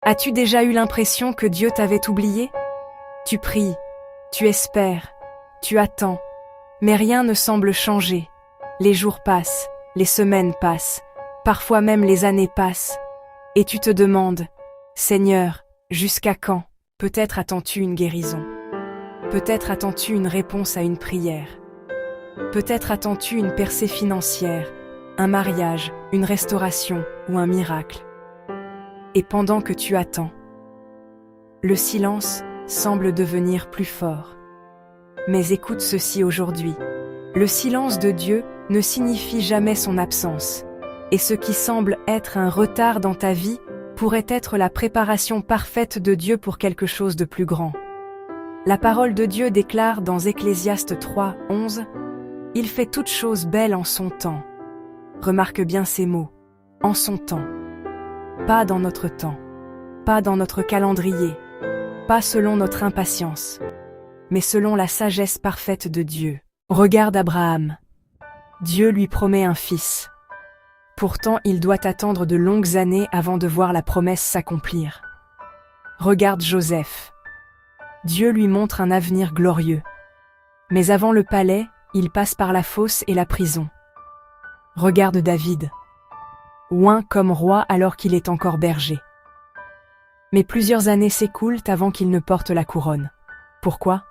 As-tu déjà eu l'impression que Dieu t'avait oublié? Tu pries, tu espères, tu attends, mais rien ne semble changer. Les jours passent, les semaines passent, parfois même les années passent, et tu te demandes, Seigneur, jusqu'à quand? Peut-être attends-tu une guérison. Peut-être attends-tu une réponse à une prière. Peut-être attends-tu une percée financière, un mariage, une restauration ou un miracle. Et pendant que tu attends, le silence semble devenir plus fort. Mais écoute ceci aujourd'hui. Le silence de Dieu ne signifie jamais son absence. Et ce qui semble être un retard dans ta vie pourrait être la préparation parfaite de Dieu pour quelque chose de plus grand. La parole de Dieu déclare dans Ecclésiaste 3, 11 « Il fait toutes choses belles en son temps ». Remarque bien ces mots. En son temps. Pas dans notre temps. Pas dans notre calendrier. Pas selon notre impatience. Mais selon la sagesse parfaite de Dieu. Regarde Abraham. Dieu lui promet un fils. Pourtant, il doit attendre de longues années avant de voir la promesse s'accomplir. Regarde Joseph. Dieu lui montre un avenir glorieux. Mais avant le palais, il passe par la fosse et la prison. Regarde David. Oint comme roi alors qu'il est encore berger. Mais plusieurs années s'écoulent avant qu'il ne porte la couronne. Pourquoi?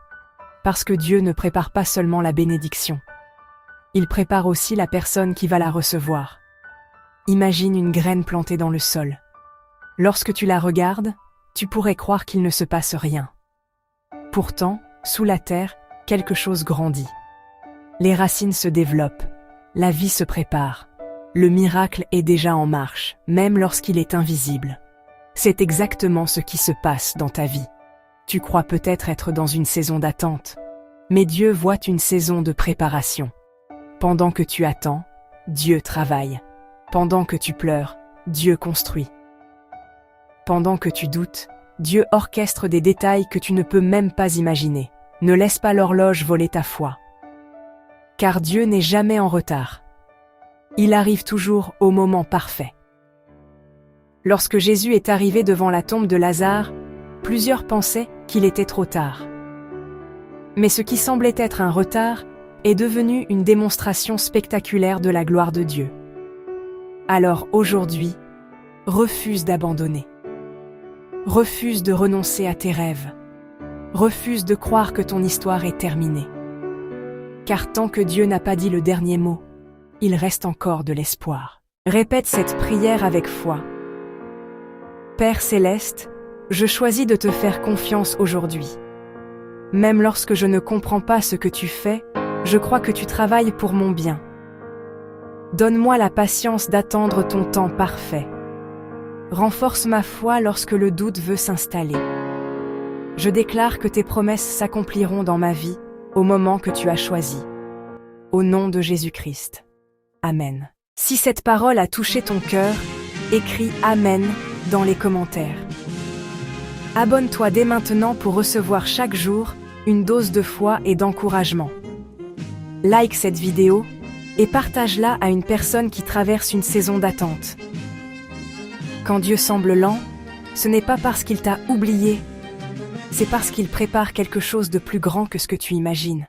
Parce que Dieu ne prépare pas seulement la bénédiction. Il prépare aussi la personne qui va la recevoir. Imagine une graine plantée dans le sol. Lorsque tu la regardes, tu pourrais croire qu'il ne se passe rien. Pourtant, sous la terre, quelque chose grandit. Les racines se développent, la vie se prépare. Le miracle est déjà en marche, même lorsqu'il est invisible. C'est exactement ce qui se passe dans ta vie. Tu crois peut-être être dans une saison d'attente, mais Dieu voit une saison de préparation. Pendant que tu attends, Dieu travaille. Pendant que tu pleures, Dieu construit. Pendant que tu doutes, Dieu orchestre des détails que tu ne peux même pas imaginer. Ne laisse pas l'horloge voler ta foi. Car Dieu n'est jamais en retard. Il arrive toujours au moment parfait. Lorsque Jésus est arrivé devant la tombe de Lazare, plusieurs pensaient qu'il était trop tard. Mais ce qui semblait être un retard est devenu une démonstration spectaculaire de la gloire de Dieu. Alors aujourd'hui, refuse d'abandonner. Refuse de renoncer à tes rêves. Refuse de croire que ton histoire est terminée. Car tant que Dieu n'a pas dit le dernier mot, il reste encore de l'espoir. Répète cette prière avec foi. Père céleste, je choisis de te faire confiance aujourd'hui. Même lorsque je ne comprends pas ce que tu fais, je crois que tu travailles pour mon bien. Donne-moi la patience d'attendre ton temps parfait. Renforce ma foi lorsque le doute veut s'installer. Je déclare que tes promesses s'accompliront dans ma vie, au moment que tu as choisi. Au nom de Jésus-Christ. Amen. Si cette parole a touché ton cœur, écris Amen dans les commentaires. Abonne-toi dès maintenant pour recevoir chaque jour une dose de foi et d'encouragement. Like cette vidéo et partage-la à une personne qui traverse une saison d'attente. Quand Dieu semble lent, ce n'est pas parce qu'il t'a oublié, c'est parce qu'il prépare quelque chose de plus grand que ce que tu imagines.